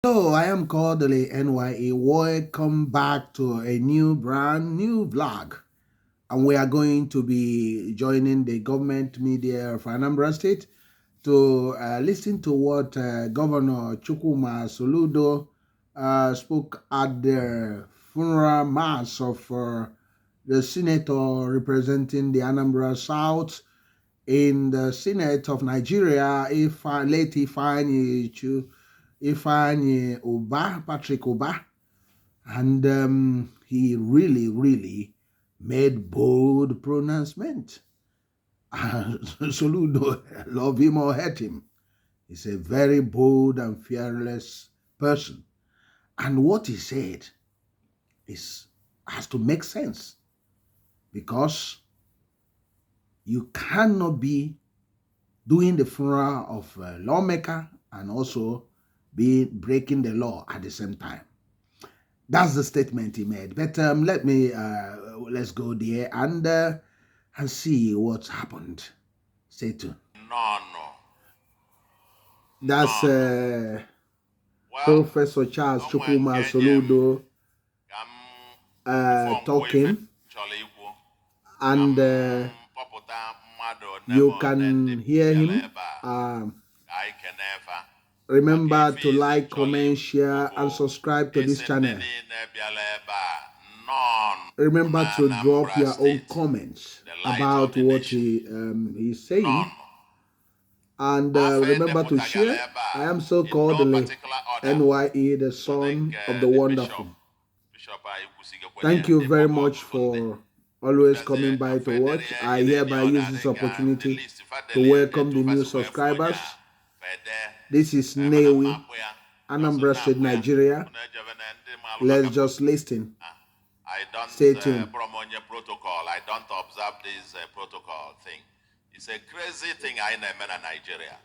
Hello, I am Kodili-nye. Welcome back to a brand new vlog. And we are going to be joining the government media of Anambra State to listen to what Governor Soludo spoke at the funeral mass of the senator representing the Anambra South in the Senate of Nigeria, late Ifeanyi Oba, Patrick Oba, and he really made bold pronouncement. Soludo, love him or hate him, he's a very bold and fearless person. And what he said is has to make sense because you cannot be doing the funeral of a lawmaker and also be breaking the law at the same time. That's the statement he made. But let's go there and see what's happened. Stay tuned. No, no, That's no, no. Well, Professor Charles I'm going Chukwuma to Soludo before we talking, chọrọ ikwu and kpọpụta mmadụ you nebo na ndị can hear bịara him. ebe a ka anyị kene efa maka Remember ife to izi like, chọrọ comment, ikwu share, bụ and subscribe to this isi ndị channel. niile bịara ebe a nọn Remember na to drop Anambra your own steeti, comments the light of about the what nation, he's saying. nọn And afọ remember to edepụtagara share. ebe I a am so in called no particular order. NYE, the Ndị son nke of the the wonderful. bishop anyị kwụsịgokwana ya Thank you ndị very kpọkọ much ọtụtụ ndị for always bịazie coming by to watch. afederie I ine hereby order use this dịka the opportunity list to fadelie welcome etu the new fasi wee fụ onye a subscribers. fede This is mana mma Nnewi, akpụ ya ọsọ Anambra State, na-akpụ ya Nigeria. unu ejebe na ndị malụ Let's maka just listen. I don't Stay tuned. promote protocol. I don't observe this protocol thing. It's a crazy thing I never in Nigeria.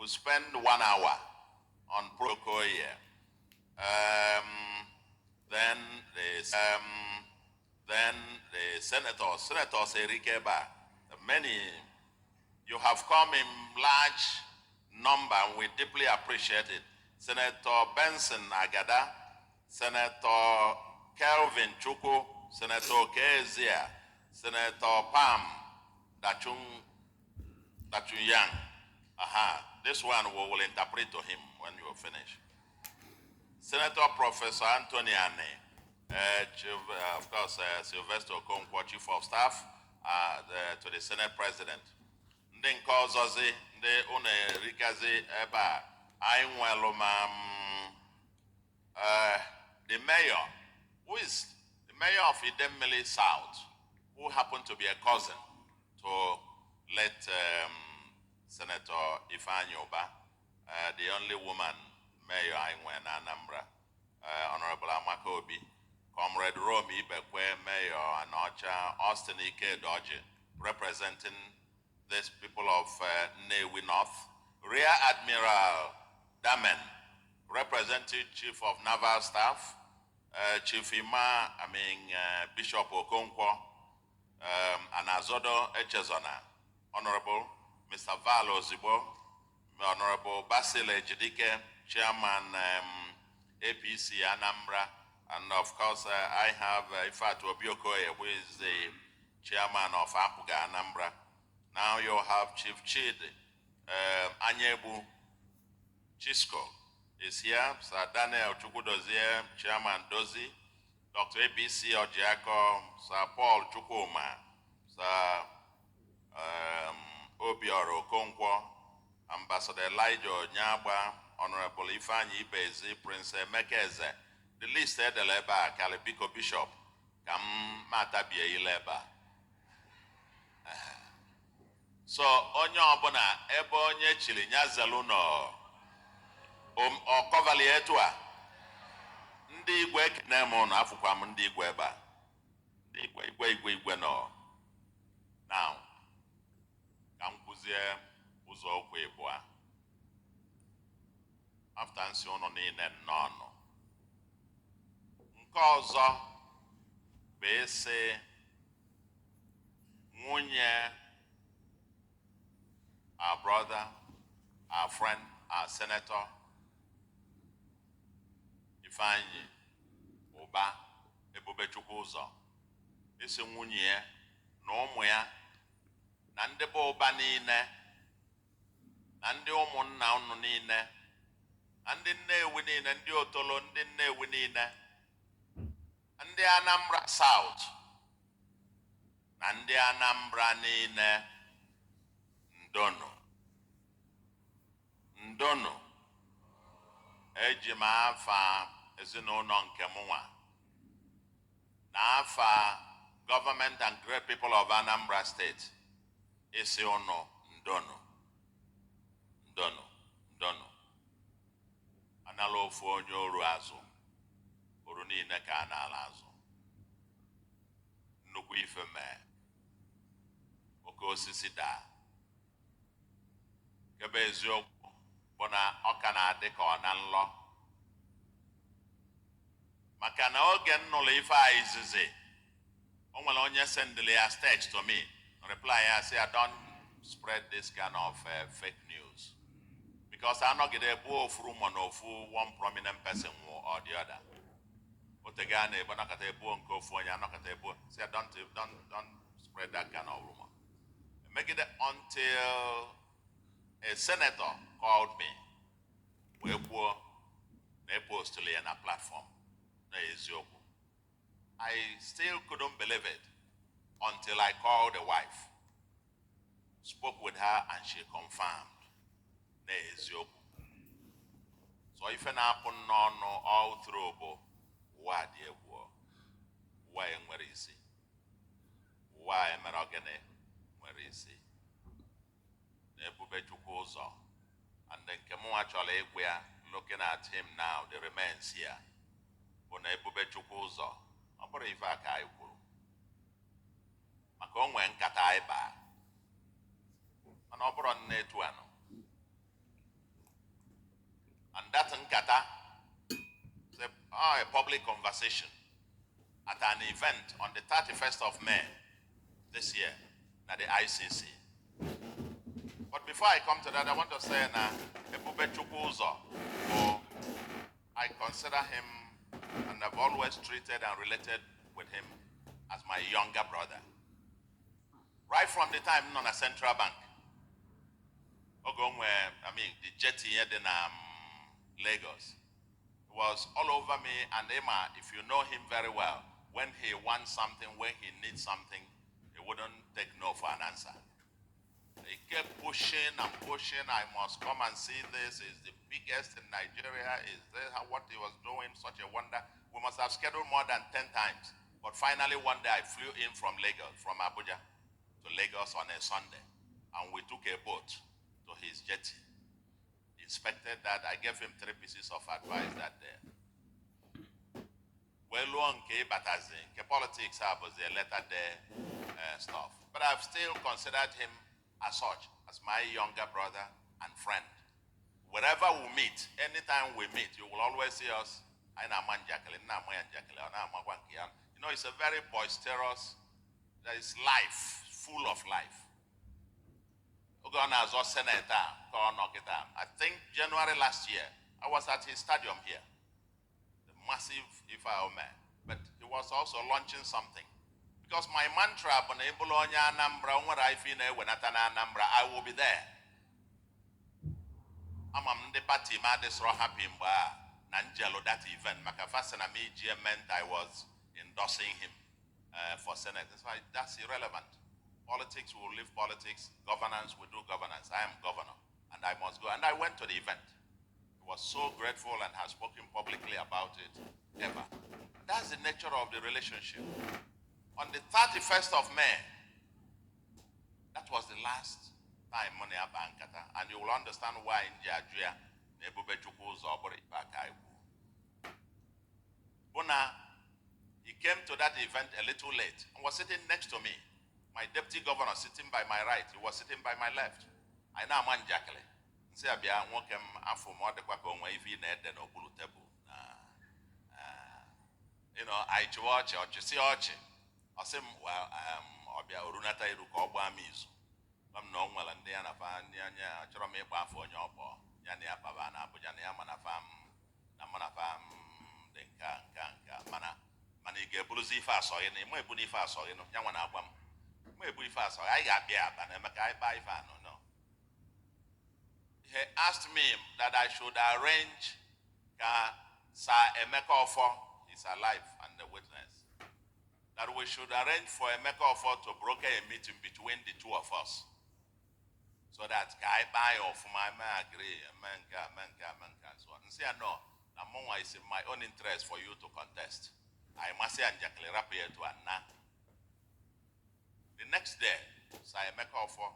We spend 1 hour on protocol here. Then the senators Enrique Ba, many you have come in large number and we deeply appreciate it. Senator Benson Agada, Senator Kelvin Chuku, Senator Kezia, Senator Pam Dachung Yang. This one we will interpret to him when you finish. Senator Professor Anthony Ane, of course, Sylvester Okonkwo, Chief of Staff to the Senate President. Ndị nke ọzọzi ndị unu erikazi ebe a anyị nwelụ ma the mayor, who is the mayor of Idemmili South, who happened to be a cousin to late Senator Ifeanyi Oba, the only woman mayor I went in Anambra, Honorable Amaka Obi, Comrade Romy Ibekwe, Mayor Anocha, Austin Ike Doji, representing these people of Nnewi North, Rear Admiral Damen, Representative Chief of Naval Staff, Chief Bishop Okonkwo, and Azodo Echezona, Honorable Mr. Valo Zibo, Honorable Basil Ejidike, Chairman APC Anambra, and of course I have Ifatu Obiokoye, who is the Chairman of Apuga Anambra. Now you have Chief Chid Anyebu Chisco is here, Sir Daniel Chukwudozie, Chairman Dozie, Dr. APC Ojiako, Sir Paul Chukwuma, Sir Obioro Okonkwo, Ambassador Elijah Nyaba, Honorable Ifeanyi Ibezi, Prince Mekeze. The list Edeleba, Kalibiko Bishop, Kam Matabie Ileba. So, onye ọbụla ebe onye chiri nyazelu nọ ọkọvali etu a ndị igwe ekene m ụnụ afụkwa m ndị igwe ebe a ndị igwe nọ now ka m kwuzie ụzọ okwu ịbụa afta nsị ụnụ niile nnọọ nke ọzọ bụ isi nwunye our brother, our friend, our senator, Ifeanyi Ụba Ebubechukwu ụzọ isi nwunye ya na ụmụ ya na ndị be Ụba niile na ndị ụmụnna unu niile na ndị Nnewi niile, ndị Otolo, ndị Nnewi niile, ndị Anambra South na ndị Anambra niile, ndonu ndonu. Eji m afa ezinụlọ nke mụnwa na afa government and great people of Anambra State isi unu ndonu ndonu ndonu. Anala ofu onye oru azụ, oru niile ka a na-ala azụ. Nnukwu ife mee, oke osisi daa. Kebe eziokwu bụ na ọ ka na-adị ka ọ na nlọ, maka na oge nnụlụ ife a izizi, o nwere onye sendịrị ya text to me, reply ya say, I don't spread this kind of fake news, because I not get a ofu rumor no one prominent person or the other. Otegane banakata ebu nke ofu onye anakata ebu. Say don't spread that kind of rumor. Make it until a senator called me. We post to on a platform. I still couldn't believe it until I called the wife, spoke with her, and she confirmed. So if an happen all through, why dear war? Why and where is he? Why am I organic? Where is he? And then Kemo actually, we are looking at him now, the remains here. When Ebubechukuzo, I'm pretty far Kaiwu. Macon went Kataiba. An opera on Netuano. And that in Kata, a public conversation at an event on the 31st of May this year at the ICC. But before I come to that, I want to say na Ebubechukuzo, I consider him, and I've always treated and related with him as my younger brother. Right from the time on a central bank, the jetty here in Lagos, it was all over me. And Emma, if you know him very well, when he wants something, when he needs something, he wouldn't take no for an answer. He kept pushing and pushing. I must come and see this. It's the biggest in Nigeria. Is this what he was doing? Such a wonder. We must have scheduled more than 10 times. But finally, one day I flew in from Lagos, from Abuja to Lagos on a Sunday. And we took a boat to his jetty. Inspected that. I gave him 3 pieces of advice that day. Well, politics was a letter day stuff. But I've still considered him as such, as my younger brother and friend. Wherever we meet, anytime we meet, you will always see us. You know, it's a very boisterous, there is life, full of life. I think January last year, I was at his stadium here, the massive Ifeoma, but he was also launching something. Because my mantra, I will be there. I'm the party, I'm so happy that event. Meant I was endorsing him for Senate. That's irrelevant. Politics will leave politics. Governance will do governance. I am governor, and I must go. And I went to the event. He was so grateful and has spoken publicly about it ever. That's the nature of the relationship. On the 31st of May, that was the last time money Abankata, and you will understand why in Jajua, Buna, he came to that event a little late and was sitting next to me. My deputy governor sitting by my right, he was sitting by my left. I know man Jacqueline. Say Abia welcome after more the Quaco if no blue table. You know, I watch or see archie. I say, well, Obia Urunata Rukoba Mizu. I'm no well and Diana Fan, Yanya, Chorome Bafo, Yopo, Yania Pavana, Bujania Manafam, Namanafam, ebuzi ife asọghị na ịma ebu n'ife asọghị nụ ya nwa na-agwa m ma ebu ife asọghị anyị ga-abịa aba na emeka anyị baa ife anọ no. He asked me that I should arrange Sir Emeka Ofo is alive and the witness, that we should arrange for Emeka Ofo to broker a meeting between the two of us, so that I buy off my man agree, menka, so on. Say no, Namonwa is in my own interest for you to contest. I must say Anjakle Rapia to Anna. The next day, Sir Emeka Ofo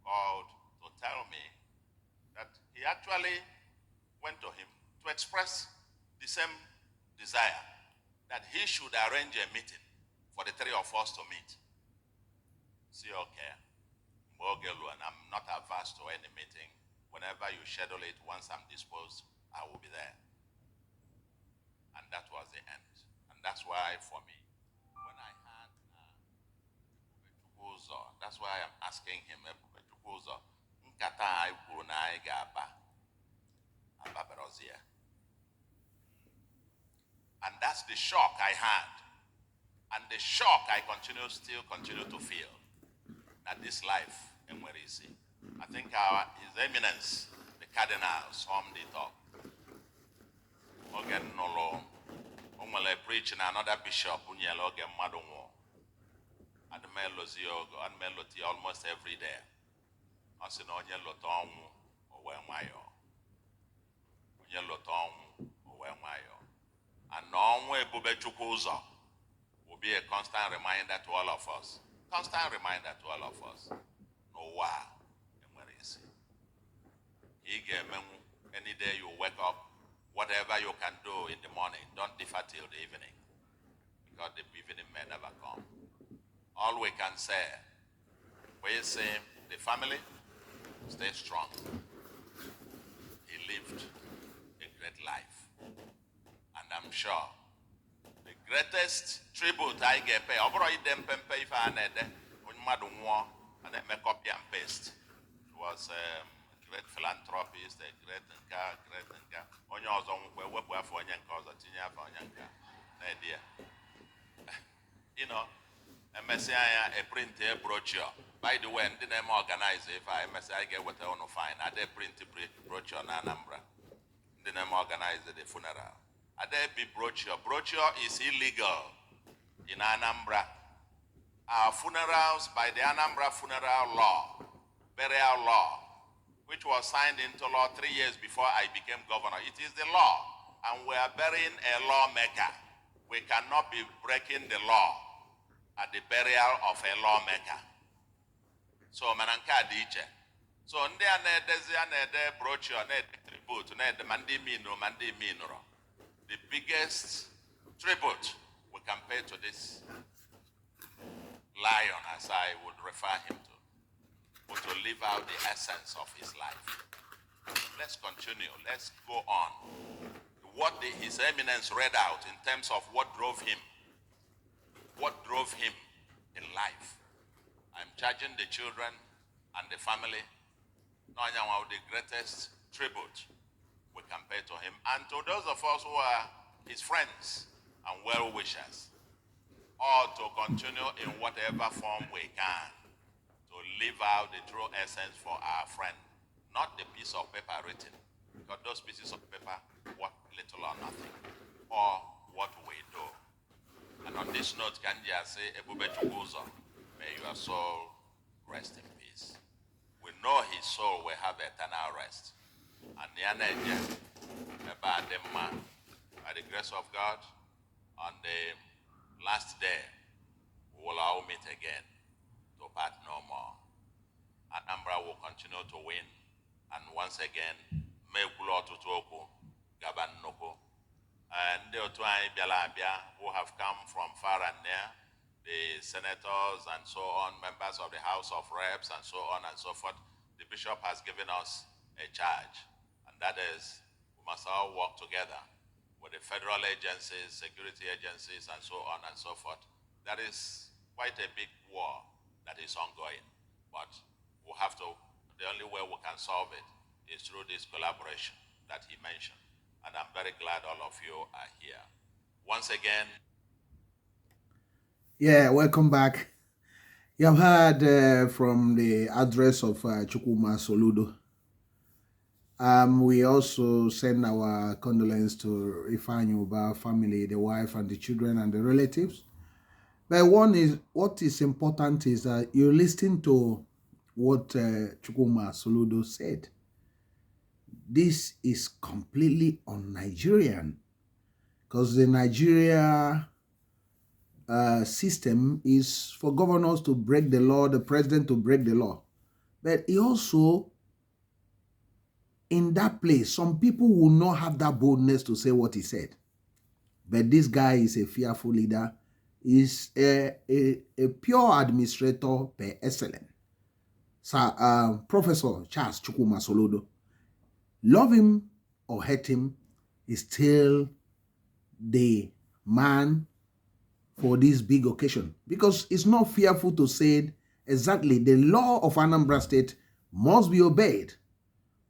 called to tell me that he actually went to him to express the same desire, that he should arrange a meeting for the three of us to meet. See, okay, and I'm not averse to any meeting. Whenever you schedule it, once I'm disposed, I will be there. And that was the end. And that's why, for me, when I had that's why I'm asking him, and that's the shock I had. And the shock I still continue to feel, that this life, and where is he? I think His Eminence, the Cardinal, summed it up. Ogen nolo, umele preaching another bishop, unyelo ogen madonwo. And melody almost every day. I said, onye lotonwu owe mayo. Onye lotonwu owe mayo. And onwe ebube chukwu ụzọ will be a constant reminder to all of us. Constant reminder to all of us. No wa, where is he? Any day you wake up, whatever you can do in the morning, don't defer till the evening, because the evening may never come. All we can say, we say, the family, stay strong. He lived a great life. And I'm sure the greatest tribute I get pay, if I make copy and paste. It was a great philanthropist, a great nka. You know, MSI a print a brochure. By the way, the name organize if I MSI get what I want to find. I did print a brochure in Anambra. The name organize the funeral. I did be brochure. Brochure is illegal in Anambra. Our funerals by the Anambra funeral law, burial law, which was signed into law 3 years before I became governor. It is the law, and we are burying a lawmaker. We cannot be breaking the law at the burial of a lawmaker. So mananka diche. So ndị a na-ede brochure, na-ede tribute, na-ede mandi minuro. The biggest tribute we can pay to this lion, as I would refer him to, but to live out the essence of his life. Let's continue. Let's go on. What His Eminence read out in terms of what drove him in life. I'm charging the children and the family, the greatest tribute we can pay to him, and to those of us who are his friends and well-wishers, or to continue in whatever form we can to live out the true essence for our friend, not the piece of paper written, because those pieces of paper work little or nothing, or what we do. And on this note, can you say, Ebube Chukwuzo, may your soul rest in peace. We know his soul will have eternal rest. And by the grace of God, on the last day, we will all meet again to part no more. Anambra will continue to win. And once again, Mekulo Tutoku, Gaban Noko, and the Otuai Bialabia, who have come from far and near, the senators and so on, members of the House of Reps and so on and so forth. The bishop has given us a charge, and that is we must all work together with the federal agencies, security agencies, and so on and so forth. That is quite a big war that is ongoing, but we have to, the only way we can solve it is through this collaboration that he mentioned. And I'm very glad all of you are here. Once again, Yeah, welcome back. You have heard from the address of Soludo. We also send our condolence to Ifeanyi family, the wife and the children and the relatives. But what is important is that you listen to what Soludo said. This is completely un-Nigerian because the Nigeria system is for governors to break the law, the president to break the law. But he also, in that place, some people will not have that boldness to say what he said. But this guy is a fearful leader. He's a pure administrator per excellence. So, Professor Charles Soludo, love him or hate him, is still the man for this big occasion, because it's not fearful to say exactly the law of Anambra State must be obeyed,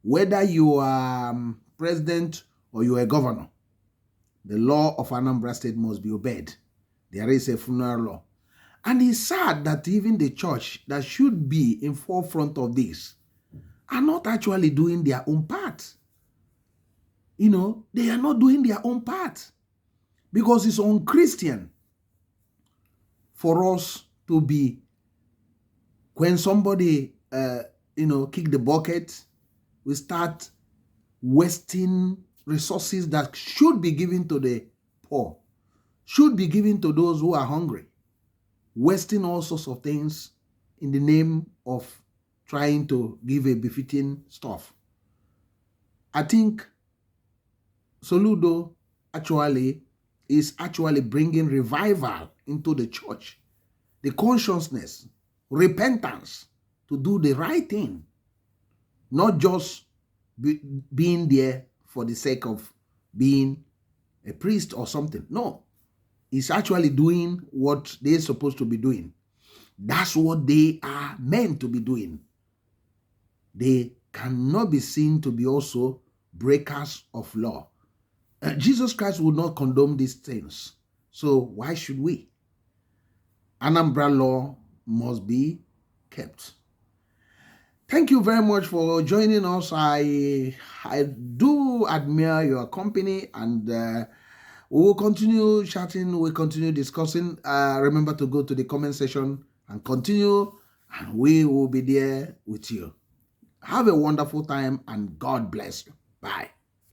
whether you are president or you are a governor. The law of Anambra State must be obeyed. There is a funeral law. And it's sad that even the church that should be in forefront of this are not actually doing their own part. They are not doing their own part, because it's unchristian for us to be, when somebody kick the bucket, we start wasting resources that should be given to the poor, should be given to those who are hungry, wasting all sorts of things in the name of trying to give a befitting stuff. I think Soludo is actually bringing revival into the church, the consciousness, repentance to do the right thing, not just being there for the sake of being a priest or something. No, he's actually doing what they're supposed to be doing. That's what they are meant to be doing. They cannot be seen to be also breakers of law. Jesus Christ will not condone these things. So why should we? Anambra law must be kept. Thank you very much for joining us. I do admire your company, and we will continue chatting. We'll continue discussing. Remember to go to the comment section and continue, and we will be there with you. Have a wonderful time, and God bless you. Bye.